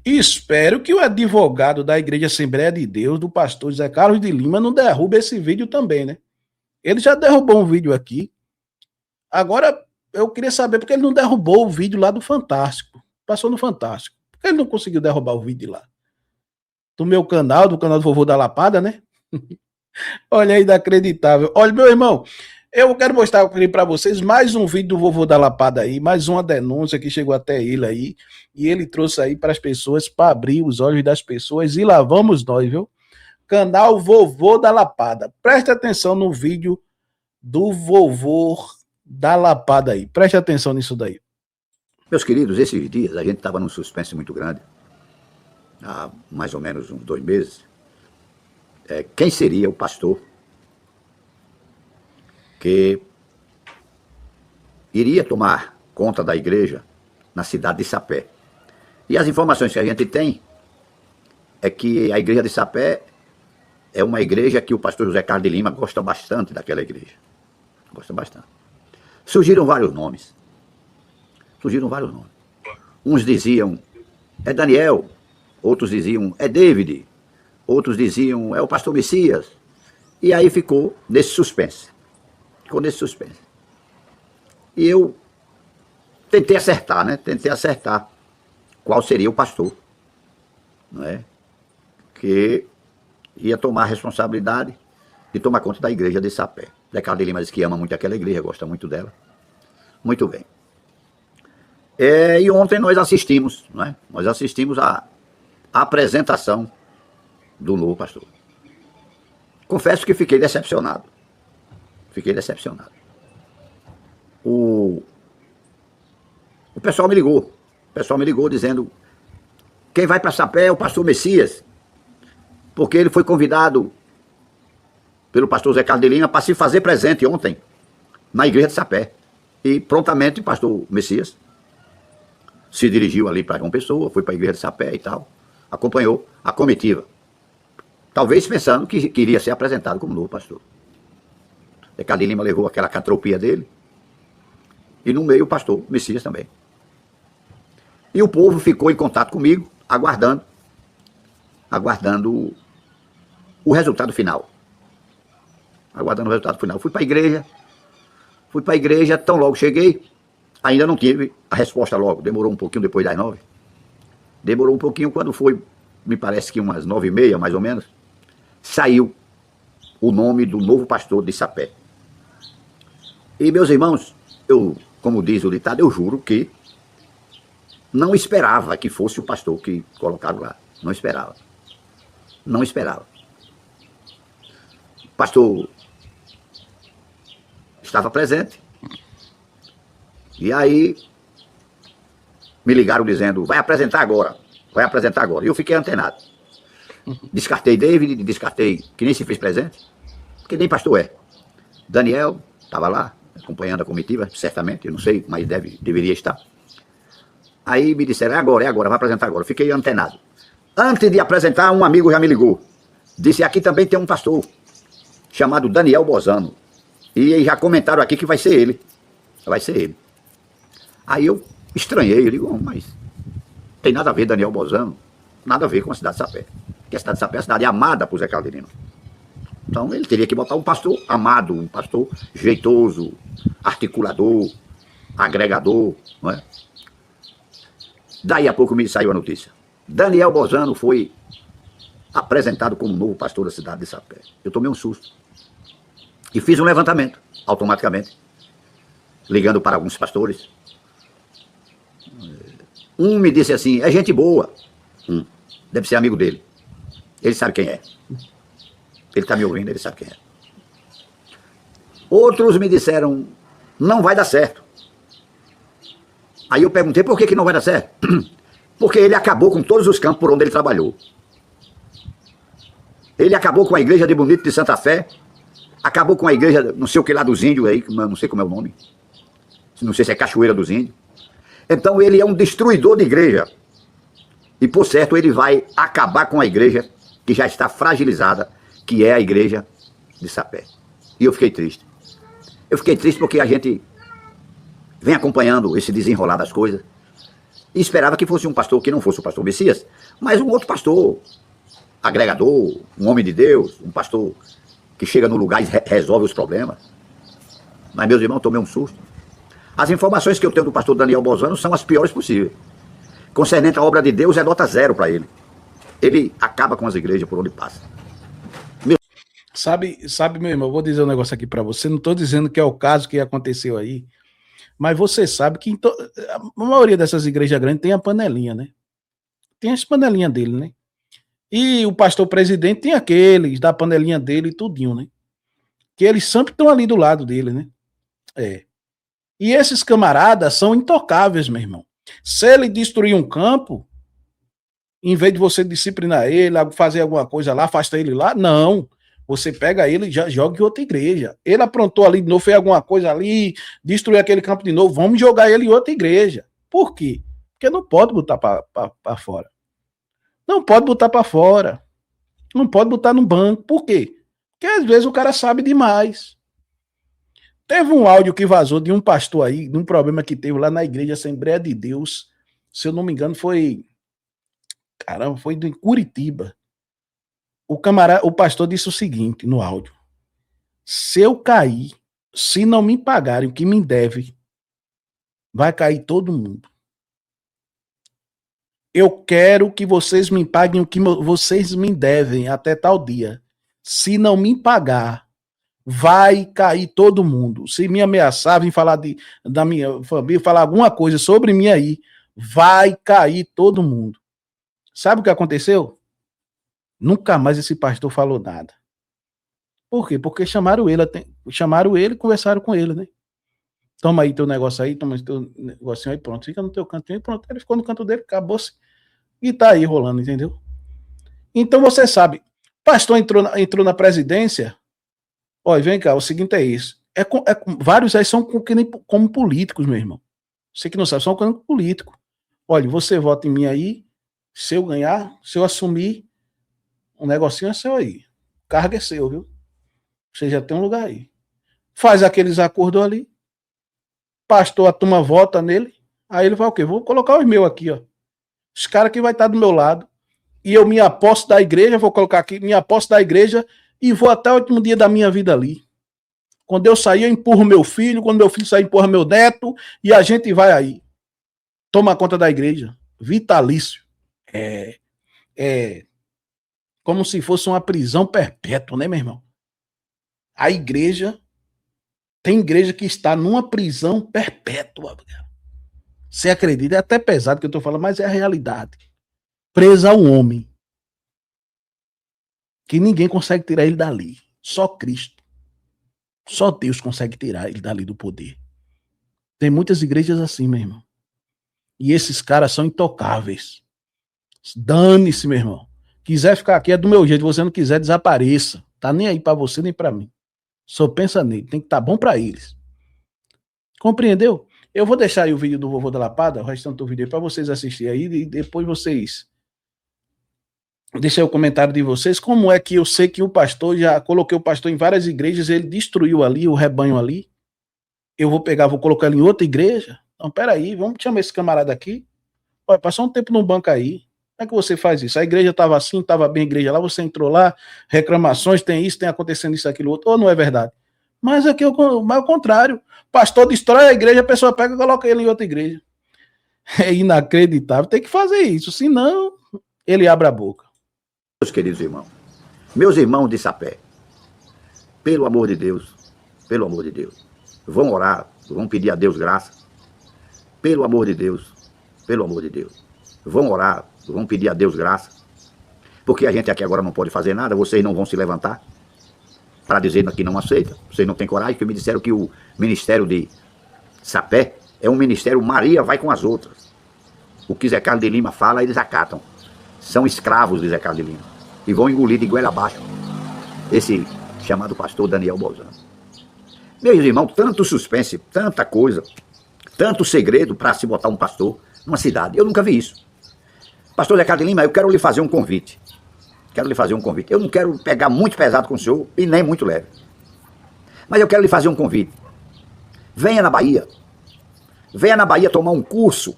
Espero que o advogado da Igreja Assembleia de Deus, do pastor José Carlos de Lima, não derrube esse vídeo também, né? Ele já derrubou um vídeo aqui. Agora, eu queria saber por que ele não derrubou o vídeo lá do Fantástico. Passou no Fantástico. Por que ele não conseguiu derrubar o vídeo lá? Do meu canal, do canal do Vovô da Lapada, né? Olha aí, inacreditável. Olha, meu irmão, eu quero mostrar aqui para vocês mais um vídeo do Vovô da Lapada aí, mais uma denúncia que chegou até ele aí, e ele trouxe aí para as pessoas, para abrir os olhos das pessoas, e lá vamos nós, viu? Canal Vovô da Lapada. Preste atenção no vídeo do Vovô da Lapada aí. Preste atenção nisso daí. Meus queridos, esses dias a gente estava num suspense muito grande, há mais ou menos uns 2 meses. Quem seria o pastor que iria tomar conta da igreja na cidade de Sapé? E as informações que a gente tem é que a igreja de Sapé é uma igreja que o pastor José Carlos de Lima gosta bastante daquela igreja. Gosta bastante. Surgiram vários nomes. Uns diziam, é Daniel. Outros diziam, é David. Outros diziam, é o pastor Messias. E aí ficou nesse suspense. E eu tentei acertar qual seria o pastor, não é? Que ia tomar a responsabilidade de tomar conta da igreja de Sapé. Zé Carlos de Lima diz que ama muito aquela igreja, gosta muito dela. Muito bem. E ontem nós assistimos, não é? Nós assistimos a apresentação do novo pastor. Confesso que fiquei decepcionado. O pessoal me ligou dizendo: quem vai para Sapé é o pastor Messias, porque ele foi convidado pelo pastor Zé Carlos de Lima para se fazer presente ontem na igreja de Sapé. E prontamente o pastor Messias se dirigiu ali para João Pessoa, foi para a igreja de Sapé e tal, acompanhou a comitiva. Talvez pensando que iria ser apresentado como novo pastor. Zé Carlos de Lima levou aquela catropia dele, e no meio o pastor Messias também. E o povo ficou em contato comigo, aguardando o resultado final. Fui para a igreja, tão logo cheguei, ainda não tive a resposta logo, demorou um pouquinho depois das 9. Demorou um pouquinho, quando foi, me parece que umas 9h30, mais ou menos, saiu o nome do novo pastor de Sapé. E, meus irmãos, como diz o ditado, eu juro que não esperava que fosse o pastor que colocaram lá. Não esperava. O pastor estava presente. E aí me ligaram dizendo, vai apresentar agora. E eu fiquei antenado. Descartei David, descartei que nem se fez presente, porque nem pastor é. Daniel estava lá, acompanhando a comitiva, certamente, eu não sei, mas deveria estar. Aí me disseram, é agora, vai apresentar agora. Eu fiquei antenado. Antes de apresentar, um amigo já me ligou. Disse, aqui também tem um pastor, chamado Daniel Bozano. E já comentaram aqui que vai ser ele. Aí eu estranhei, eu digo, mas tem nada a ver Daniel Bozano, nada a ver com a cidade de Sapé. Porque a cidade de Sapé é uma cidade amada por Zé Carlos de Lima. Então ele teria que botar um pastor amado, um pastor jeitoso, articulador, agregador, não é? Daí a pouco me saiu a notícia. Daniel Bozano foi apresentado como novo pastor da cidade de Sapé. Eu tomei um susto. E fiz um levantamento, automaticamente, ligando para alguns pastores. Um me disse assim, é gente boa. Deve ser amigo dele. Ele sabe quem é. Ele está me ouvindo, ele sabe quem é. Outros me disseram, não vai dar certo. Aí eu perguntei, por que não vai dar certo? Porque ele acabou com todos os campos por onde ele trabalhou. Ele acabou com a igreja de Bonito de Santa Fé, acabou com a igreja, não sei o que lá dos índios aí, não sei como é o nome. Não sei se é Cachoeira dos Índios. Então ele é um destruidor de igreja. E por certo ele vai acabar com a igreja que já está fragilizada, que é a igreja de Sapé. E eu fiquei triste. Porque a gente vem acompanhando esse desenrolar das coisas. E esperava que fosse um pastor que não fosse o pastor Messias, mas um outro pastor, agregador, um homem de Deus, um pastor que chega no lugar e resolve os problemas. Mas, meus irmãos, tomei um susto. As informações que eu tenho do pastor Daniel Bolzano são as piores possíveis. Concernente à obra de Deus, é nota 0 para ele. Ele acaba com as igrejas por onde passa. Sabe, meu irmão, eu vou dizer um negócio aqui para você, não estou dizendo que é o caso que aconteceu aí, mas você sabe que a maioria dessas igrejas grandes tem a panelinha, né? Tem as panelinhas dele, né? E o pastor presidente tem aqueles da panelinha dele e tudinho, né? Que eles sempre estão ali do lado dele, né? É. E esses camaradas são intocáveis, meu irmão. Se ele destruir um campo, em vez de você disciplinar ele, fazer alguma coisa lá, afasta ele lá, não. Você pega ele e já joga em outra igreja. Ele aprontou ali de novo, fez alguma coisa ali, destruiu aquele campo de novo, vamos jogar ele em outra igreja. Por quê? Porque não pode botar para fora. Não pode botar para fora. Não pode botar no banco. Por quê? Porque às vezes o cara sabe demais. Teve um áudio que vazou de um pastor aí, de um problema que teve lá na igreja Assembleia de Deus. Se eu não me engano, foi em Curitiba. O pastor disse o seguinte no áudio: se eu cair, se não me pagarem o que me deve, vai cair todo mundo. Eu quero que vocês me paguem o que vocês me devem até tal dia. Se não me pagar, vai cair todo mundo. Se me ameaçar, vir falar da minha família, falar alguma coisa sobre mim aí, vai cair todo mundo. Sabe o que aconteceu? Nunca mais esse pastor falou nada. Por quê? Porque chamaram ele e conversaram com ele, né? Toma aí teu negócio aí, toma teu negocinho aí, pronto. Fica no teu cantinho aí, pronto. Ele ficou no canto dele, acabou-se. E tá aí rolando, entendeu? Então você sabe, pastor entrou na presidência. Olha, vem cá, o seguinte é isso. Vários aí são como políticos, meu irmão. Você que não sabe, são como políticos. Olha, você vota em mim aí, se eu ganhar, se eu assumir, um negocinho é seu aí. Carga é seu, viu? Você já tem um lugar aí. Faz aqueles acordos ali. Pastor, a turma vota nele. Aí ele vai o quê? Vou colocar os meus aqui, ó. Os caras que vai estar do meu lado. E eu me aposto da igreja, vou colocar aqui, me aposto da igreja e vou até o último dia da minha vida ali. Quando eu sair, eu empurro meu filho. Quando meu filho sair, empurra meu neto. E a gente vai aí. Toma conta da igreja. Vitalício. É como se fosse uma prisão perpétua, né, meu irmão? A igreja, tem igreja que está numa prisão perpétua. Você acredita? É até pesado que eu estou falando, mas é a realidade. Presa ao homem. Que ninguém consegue tirar ele dali. Só Cristo. Só Deus consegue tirar ele dali do poder. Tem muitas igrejas assim, meu irmão. E esses caras são intocáveis. Dane-se, meu irmão. Quiser ficar aqui é do meu jeito, você não quiser, desapareça. Tá nem aí pra você nem pra mim. Só pensa nele, tem que estar bom pra eles. Compreendeu? Eu vou deixar aí o vídeo do Vovô da Lapada, o restante do vídeo aí pra vocês assistirem aí e depois vocês deixem aí o comentário de vocês. Como é que eu sei que o pastor, já coloquei o pastor em várias igrejas, ele destruiu ali o rebanho ali. Eu vou pegar, vou colocar ele em outra igreja. Então, peraí, vamos chamar esse camarada aqui. Olha, passou um tempo no banco aí. Como é que você faz isso? A igreja estava assim, estava bem a igreja lá, você entrou lá, reclamações, tem isso, tem acontecendo isso, aquilo, outro, ou não é verdade? Mas aqui é o contrário. Pastor destrói a igreja, a pessoa pega e coloca ele em outra igreja. É inacreditável, tem que fazer isso, senão ele abre a boca. Meus queridos irmãos, meus irmãos de Sapé, pelo amor de Deus, vão orar, vão pedir a Deus graça, pelo amor de Deus, vão orar, vão pedir a Deus graça, porque a gente aqui agora não pode fazer nada, vocês não vão se levantar para dizer que não aceita, vocês não têm coragem, porque me disseram que o ministério de Sapé é um ministério Maria vai com as outras. O que Zé Carlos de Lima fala, eles acatam. São escravos de Zé Carlos de Lima e vão engolir de goela abaixo esse chamado pastor Daniel Bolzano. Meus irmãos, tanto suspense, tanta coisa, tanto segredo para se botar um pastor numa cidade, eu nunca vi isso. Pastor Zé Carlos de Lima, eu quero lhe fazer um convite. Eu não quero pegar muito pesado com o senhor e nem muito leve. Mas eu quero lhe fazer um convite. Venha na Bahia tomar um curso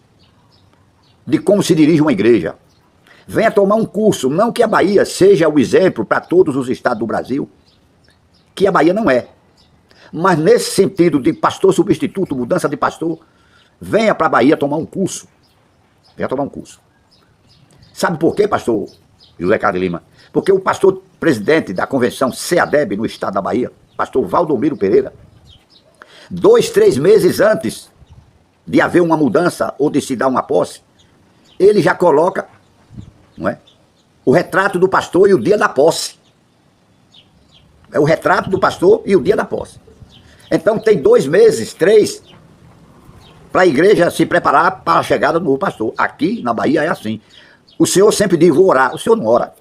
de como se dirige uma igreja. Venha tomar um curso, não que a Bahia seja o exemplo para todos os estados do Brasil, que a Bahia não é. Mas nesse sentido de pastor substituto, mudança de pastor, venha para a Bahia tomar um curso. Venha tomar um curso. Sabe por quê, pastor José Carlos de Lima? Porque o pastor presidente da convenção CEADEB no estado da Bahia, pastor Valdomiro Pereira, 2, 3 meses antes de haver uma mudança ou de se dar uma posse, ele já coloca, não é, o retrato do pastor e o dia da posse. É o retrato do pastor e o dia da posse. Então tem 2 meses, 3, para a igreja se preparar para a chegada do novo pastor. Aqui na Bahia é assim. O senhor sempre diz, vou orar. O senhor não ora.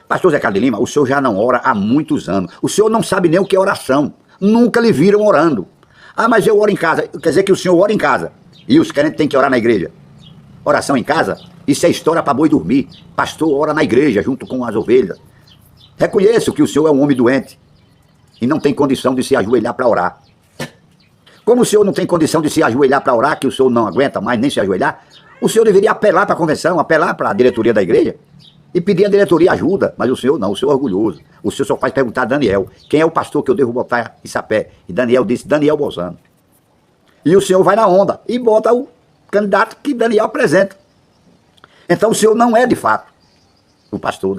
Pastor Zé Carlos de Lima, o senhor já não ora há muitos anos. O senhor não sabe nem o que é oração. Nunca lhe viram orando. Ah, mas eu oro em casa. Quer dizer que o senhor ora em casa. E os crentes têm que orar na igreja. Oração em casa? Isso é história para boi dormir. Pastor ora na igreja junto com as ovelhas. Reconheço que o senhor é um homem doente e não tem condição de se ajoelhar para orar. Como o senhor não tem condição de se ajoelhar para orar, que o senhor não aguenta mais nem se ajoelhar, o senhor deveria apelar para a convenção, apelar para a diretoria da igreja e pedir à diretoria ajuda. Mas o senhor não, o senhor é orgulhoso. O senhor só faz perguntar a Daniel, quem é o pastor que eu devo botar em sapé? E Daniel disse, Daniel Bozano. E o senhor vai na onda e bota o candidato que Daniel apresenta. Então o senhor não é de fato o pastor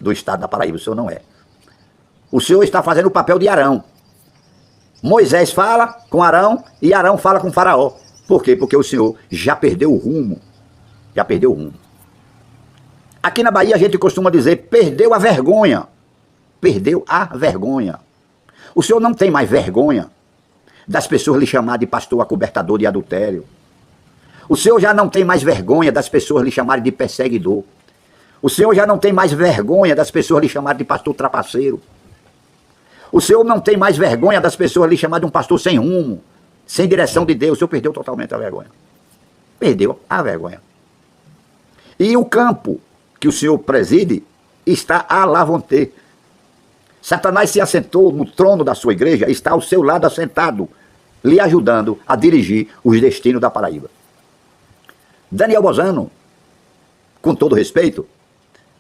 do estado da Paraíba, o senhor não é. O senhor está fazendo o papel de Arão. Moisés fala com Arão e Arão fala com Faraó. Por quê? Porque o senhor já perdeu o rumo. Já perdeu o rumo. Aqui na Bahia a gente costuma dizer, perdeu a vergonha. Perdeu a vergonha. O senhor não tem mais vergonha das pessoas lhe chamar de pastor acobertador de adultério. O senhor já não tem mais vergonha das pessoas lhe chamarem de perseguidor. O senhor já não tem mais vergonha das pessoas lhe chamarem de pastor trapaceiro. O senhor não tem mais vergonha das pessoas lhe chamarem de um pastor sem rumo, sem direção de Deus. O senhor perdeu totalmente a vergonha. Perdeu a vergonha. E o campo que o senhor preside está à la vontade. Satanás se assentou no trono da sua igreja, está ao seu lado assentado, lhe ajudando a dirigir os destinos da Paraíba. Daniel Bozano, com todo respeito,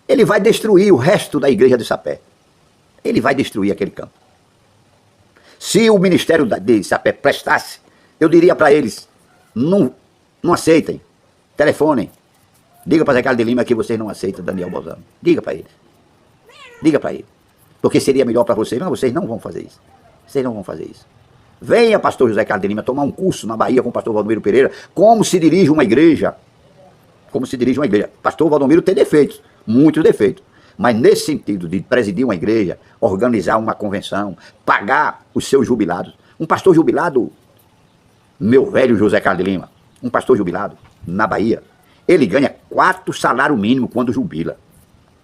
ele vai destruir o resto da igreja de Sapé. Ele vai destruir aquele campo. Se o ministério de Sapé prestasse, eu diria para eles, não aceitem, telefonem, diga para Zé Carlos de Lima que vocês não aceitam Daniel Bozano. Diga para eles. Diga para ele. Porque seria melhor para vocês. Não, vocês não vão fazer isso. Vocês não vão fazer isso. Venha, pastor José Carlos de Lima, tomar um curso na Bahia com o pastor Valdomiro Pereira, como se dirige uma igreja. Como se dirige uma igreja. Pastor Valdomiro tem defeitos, muitos defeitos. Mas nesse sentido de presidir uma igreja, organizar uma convenção, pagar os seus jubilados. Um pastor jubilado, meu velho José Carlos de Lima, um pastor jubilado na Bahia, ele ganha 4 salários mínimos quando jubila.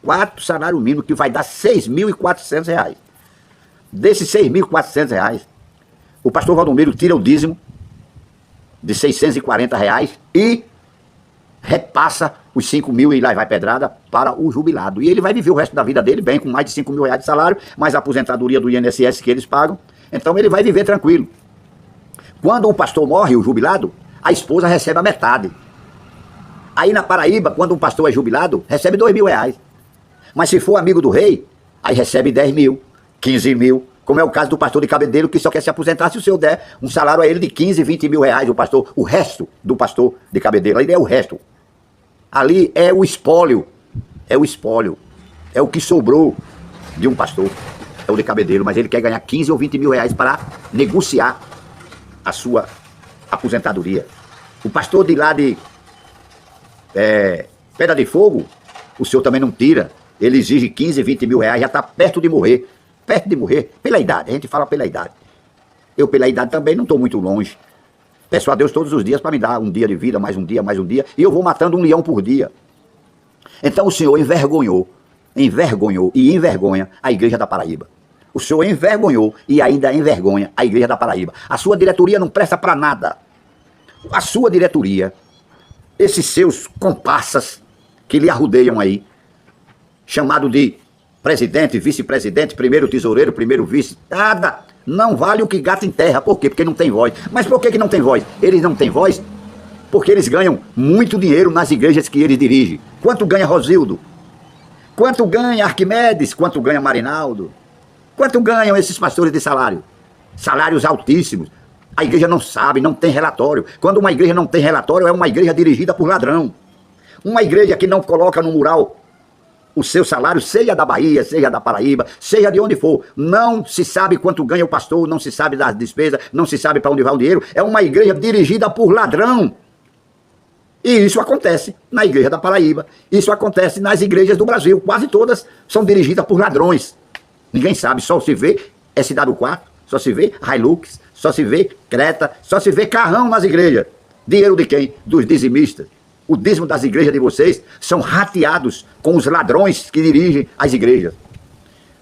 4 salários mínimos, que vai dar R$6.400. Desses R$6.400, o pastor Valdomiro tira o dízimo de R$640 e repassa os 5 mil e lá vai pedrada para o jubilado. E ele vai viver o resto da vida dele bem, com mais de 5 mil reais de salário, mais a aposentadoria do INSS que eles pagam. Então ele vai viver tranquilo. Quando o pastor morre, o jubilado, a esposa recebe a metade. Aí na Paraíba, quando um pastor é jubilado, recebe R$2.000. Mas se for amigo do rei, aí recebe 10 mil, 15 mil, como é o caso do pastor de Cabedelo, que só quer se aposentar se o senhor der um salário a ele de 15, 20 mil reais, o resto do pastor de Cabedelo, ali é o resto. Ali é o espólio, é o que sobrou de um pastor, é o de Cabedelo, mas ele quer ganhar 15 ou 20 mil reais para negociar a sua aposentadoria. O pastor de lá de Pedra de Fogo, o senhor também não tira, ele exige 15, 20 mil reais, já está perto de morrer, pela idade, a gente fala pela idade. Eu pela idade também não estou muito longe. Peço a Deus todos os dias para me dar um dia de vida, mais um dia, e eu vou matando um leão por dia. Então o senhor envergonhou e envergonha a igreja da Paraíba. O senhor envergonhou e ainda envergonha a igreja da Paraíba. A sua diretoria não presta para nada. A sua diretoria, esses seus comparsas que lhe arrudeiam aí, chamado de presidente, vice-presidente, primeiro tesoureiro, primeiro vice, nada. Não vale o que gato em terra. Por quê? Porque não tem voz. Mas por que não tem voz? Eles não têm voz Porque eles ganham muito dinheiro nas igrejas que eles dirigem. Quanto ganha Rosildo? Quanto ganha Arquimedes? Quanto ganha Marinaldo? Quanto ganham esses pastores de salário? Salários altíssimos. A igreja não sabe, não tem relatório. Quando uma igreja não tem relatório, é uma igreja dirigida por ladrão. Uma igreja que não coloca no mural o seu salário, seja da Bahia, seja da Paraíba, seja de onde for, não se sabe quanto ganha o pastor, não se sabe das despesas, não se sabe para onde vai o dinheiro. É uma igreja dirigida por ladrão. E isso acontece na igreja da Paraíba, isso acontece nas igrejas do Brasil. Quase todas são dirigidas por ladrões. Ninguém sabe, só se vê SW4, só se vê Hilux, só se vê Creta, só se vê carrão nas igrejas. Dinheiro de quem? Dos dizimistas. O dízimo das igrejas de vocês são rateados com os ladrões que dirigem as igrejas.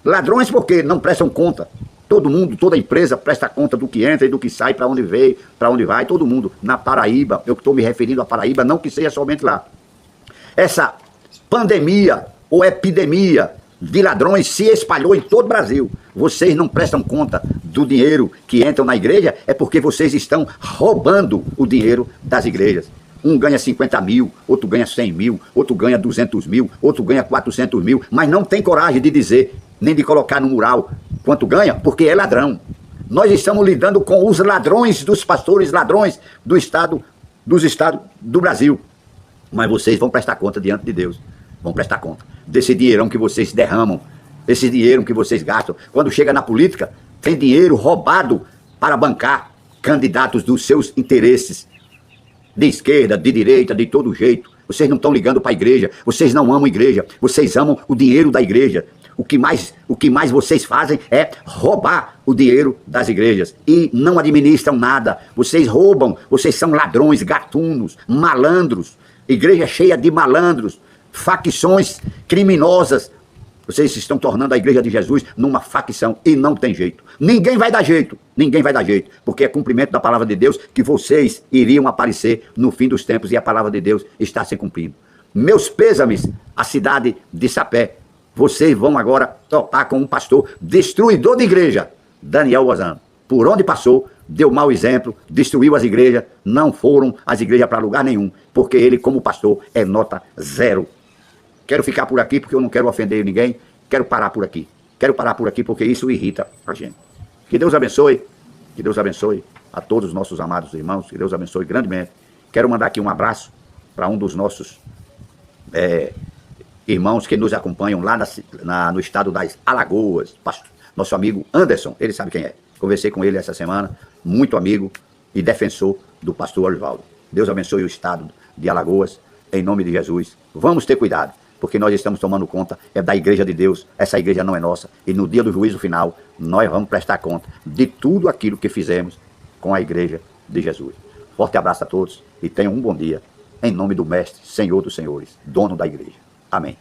Ladrões porque não prestam conta. Todo mundo, toda empresa presta conta do que entra e do que sai, para onde veio, para onde vai, todo mundo. Na Paraíba, eu estou me referindo à Paraíba, não que seja somente lá. Essa pandemia ou epidemia de ladrões se espalhou em todo o Brasil. Vocês não prestam conta do dinheiro que entram na igreja, é porque vocês estão roubando o dinheiro das igrejas. Um ganha 50 mil, outro ganha 100 mil, outro ganha 200 mil, outro ganha 400 mil, mas não tem coragem de dizer, nem de colocar no mural quanto ganha, porque é ladrão. Nós estamos lidando com os ladrões dos pastores, ladrões do Estado, dos estados do Brasil. Mas vocês vão prestar conta diante de Deus. Vão prestar conta desse dinheirão que vocês derramam, esse dinheiro que vocês gastam. Quando chega na política, tem dinheiro roubado para bancar candidatos dos seus interesses. De esquerda, de direita, de todo jeito. Vocês não estão ligando para a igreja, vocês não amam a igreja, vocês amam o dinheiro da igreja. O que mais vocês fazem é roubar o dinheiro das igrejas e não administram nada. Vocês roubam, vocês são ladrões, gatunos, malandros. Igreja cheia de malandros, facções criminosas. Vocês estão tornando a igreja de Jesus numa facção e não tem jeito. Ninguém vai dar jeito, porque é cumprimento da palavra de Deus que vocês iriam aparecer no fim dos tempos e a palavra de Deus está se cumprindo. Meus pêsames à cidade de Sapé. Vocês vão agora topar com um pastor destruidor de igreja, Daniel Ozano. Por onde passou, deu mau exemplo, destruiu as igrejas, não foram as igrejas para lugar nenhum, porque ele, como pastor, é nota 0. Quero ficar por aqui porque eu não quero ofender ninguém, quero parar por aqui porque isso irrita a gente. Que Deus abençoe a todos os nossos amados irmãos, que Deus abençoe grandemente. Quero mandar aqui um abraço para um dos nossos irmãos que nos acompanham lá no estado das Alagoas, nosso amigo Anderson, ele sabe quem é. Conversei com ele essa semana, muito amigo e defensor do pastor Osvaldo. Deus abençoe o estado de Alagoas, em nome de Jesus. Vamos ter cuidado, porque nós estamos tomando conta da igreja de Deus, essa igreja não é nossa, e no dia do juízo final, nós vamos prestar conta de tudo aquilo que fizemos com a igreja de Jesus. Forte abraço a todos e tenham um bom dia, em nome do Mestre, Senhor dos Senhores, dono da igreja. Amém.